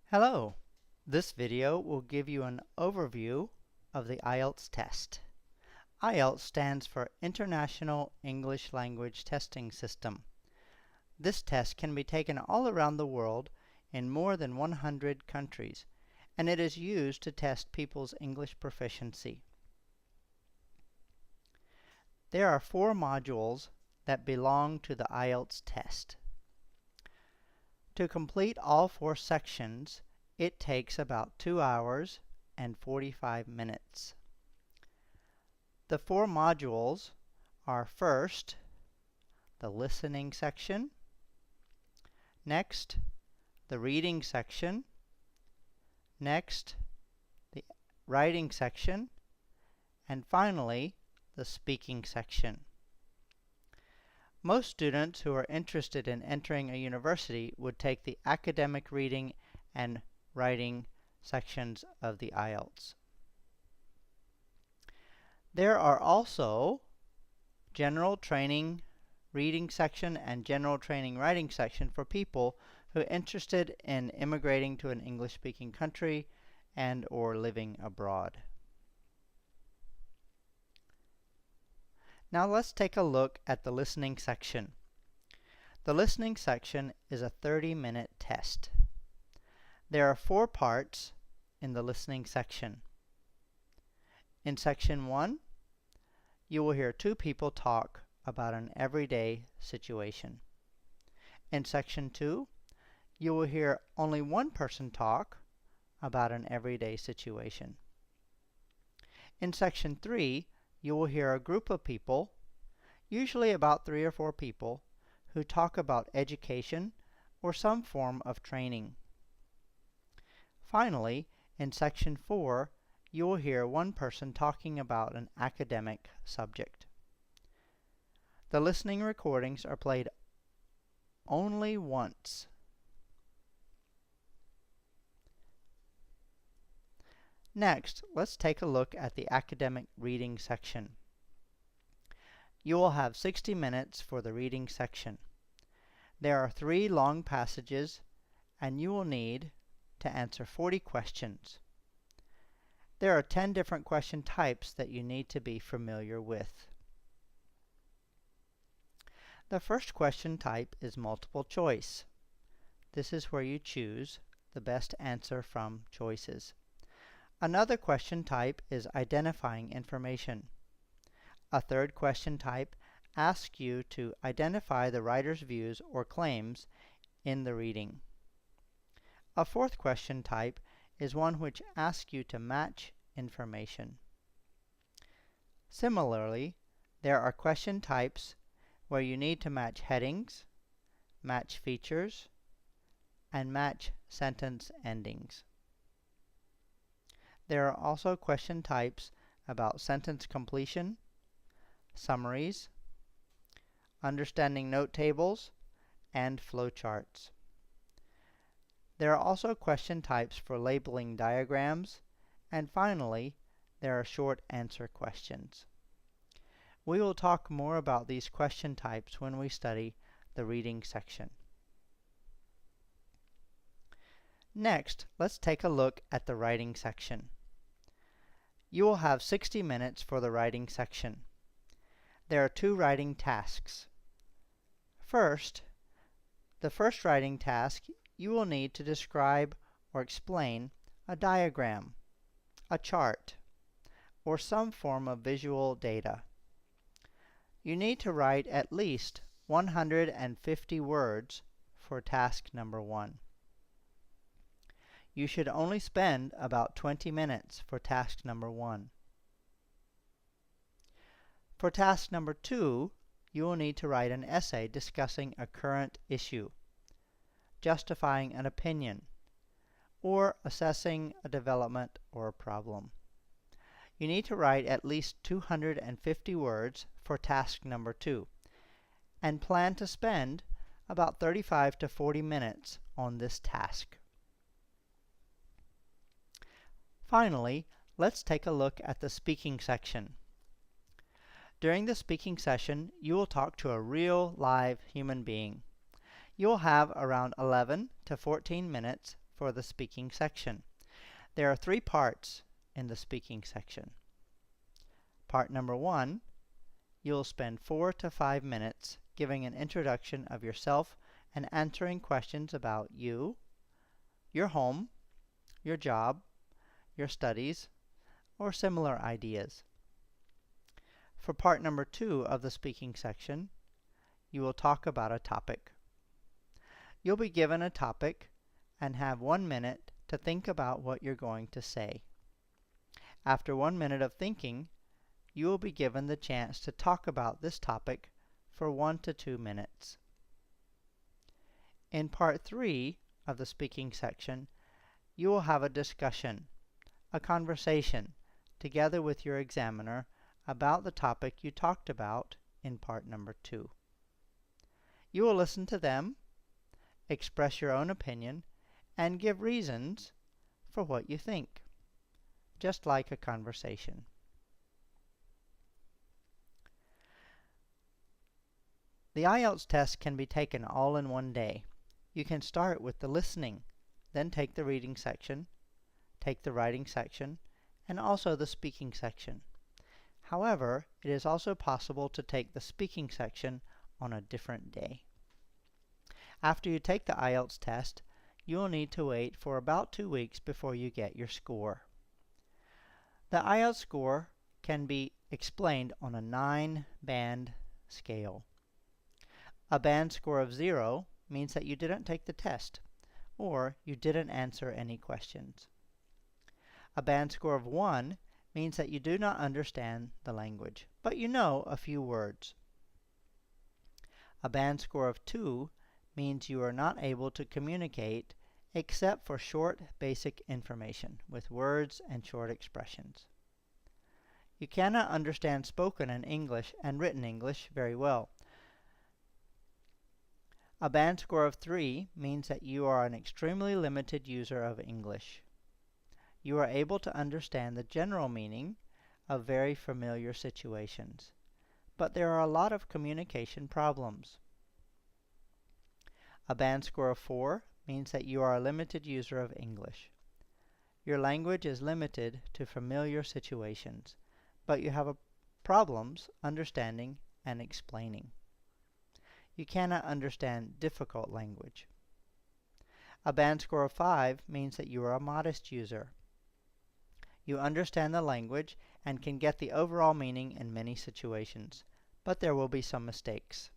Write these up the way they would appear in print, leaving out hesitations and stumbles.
Hello! This video will give you an overview of the IELTS test. IELTS stands for International English Language Testing System. This test can be taken all around the world in more than 100 countries, and it is used to test people's English proficiency. There are 4 modules that belong to the IELTS test. To complete all 4 sections, it takes about 2 hours and 45 minutes. The 4 modules are first, the listening section, next, the reading section, next, the writing section, and finally, the speaking section. Most students who are interested in entering a university would take the academic reading and writing sections of the IELTS. There are also general training reading section and general training writing section for people who are interested in immigrating to an English-speaking country and or living abroad. Now let's take a look at the listening section. The listening section is a 30-minute test. There are 4 parts in the listening section. In section 1, you will hear 2 people talk about an everyday situation. In section 2, you will hear only 1 person talk about an everyday situation. In section 3, you will hear a group of people, usually about 3 or 4 people, who talk about education or some form of training. Finally, in section 4, you will hear 1 person talking about an academic subject. The listening recordings are played only once. Next, let's take a look at the academic reading section. You will have 60 minutes for the reading section. There are 3 long passages, and you will need to answer 40 questions. There are 10 different question types that you need to be familiar with. The first question type is multiple choice. This is where you choose the best answer from choices. Another question type is identifying information. A third question type asks you to identify the writer's views or claims in the reading. A fourth question type is one which asks you to match information. Similarly, there are question types where you need to match headings, match features, and match sentence endings. There are also question types about sentence completion, summaries, understanding note tables, and flowcharts. There are also question types for labeling diagrams, and finally, there are short answer questions. We will talk more about these question types when we study the reading section. Next, let's take a look at the writing section. You will have 60 minutes for the writing section. There are 2 writing tasks. First, the first writing task, you will need to describe or explain a diagram, a chart, or some form of visual data. You need to write at least 150 words for task number 1. You should only spend about 20 minutes for task number 1. For task number 2, you will need to write an essay discussing a current issue, justifying an opinion, or assessing a development or a problem. You need to write at least 250 words for task number 2, and plan to spend about 35 to 40 minutes on this task. Finally, let's take a look at the speaking section. During the speaking session, you will talk to a real live human being. You will have around 11 to 14 minutes for the speaking section. There are 3 parts in the speaking section. Part number 1, you'll spend 4 to 5 minutes giving an introduction of yourself and answering questions about you, your home, your job, your studies, or similar ideas. For part number 2 of the speaking section, you will talk about a topic. You'll be given a topic and have 1 minute to think about what you're going to say. After 1 minute of thinking, you will be given the chance to talk about this topic for 1 to 2 minutes. In part 3 of the speaking section, you will have a discussion, a conversation, together with your examiner about the topic you talked about in part number 2. You will listen to them, express your own opinion, and give reasons for what you think, just like a conversation. The IELTS test can be taken all in one day. You can start with the listening, then take the reading section, take the writing section, and also the speaking section. However, it is also possible to take the speaking section on a different day. After you take the IELTS test, you will need to wait for about 2 weeks before you get your score. The IELTS score can be explained on a 9-band scale. A band score of 0 means that you didn't take the test, or you didn't answer any questions. A band score of 1 means that you do not understand the language, but you know a few words. A band score of 2 means you are not able to communicate except for short, basic information with words and short expressions. You cannot understand spoken in English and written English very well. A band score of 3 means that you are an extremely limited user of English. You are able to understand the general meaning of very familiar situations, but there are a lot of communication problems. A band score of 4 means that you are a limited user of English. Your language is limited to familiar situations, but you have problems understanding and explaining. You cannot understand difficult language. A band score of 5 means that you are a modest user. You understand the language and can get the overall meaning in many situations, but there will be some mistakes.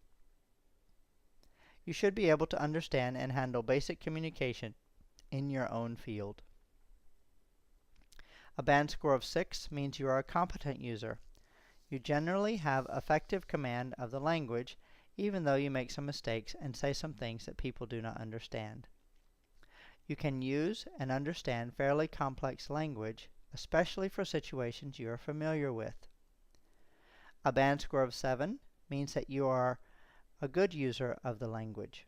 You should be able to understand and handle basic communication in your own field. A band score of 6 means you are a competent user. You generally have effective command of the language, even though you make some mistakes and say some things that people do not understand. You can use and understand fairly complex language, especially for situations you are familiar with. A band score of 7 means that you are a good user of the language.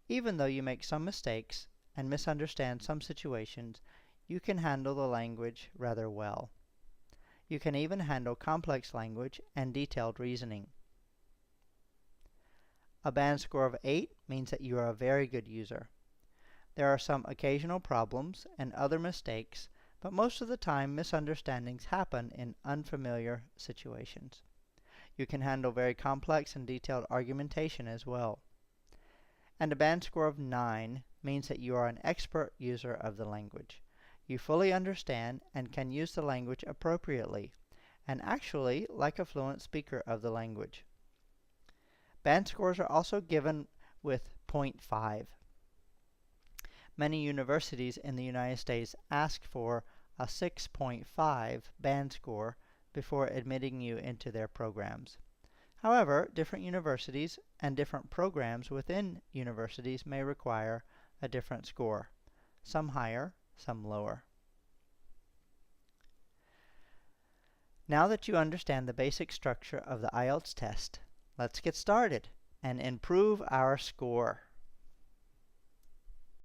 Even though you make some mistakes and misunderstand some situations, you can handle the language rather well. You can even handle complex language and detailed reasoning. A band score of 8 means that you are a very good user. There are some occasional problems and other mistakes, but most of the time misunderstandings happen in unfamiliar situations. You can handle very complex and detailed argumentation as well. And a band score of 9 means that you are an expert user of the language. You fully understand and can use the language appropriately, and actually like a fluent speaker of the language. Band scores are also given with 0.5. Many universities in the United States ask for a 6.5 band score before admitting you into their programs. However, different universities and different programs within universities may require a different score, some higher, some lower. Now that you understand the basic structure of the IELTS test, let's get started and improve our score.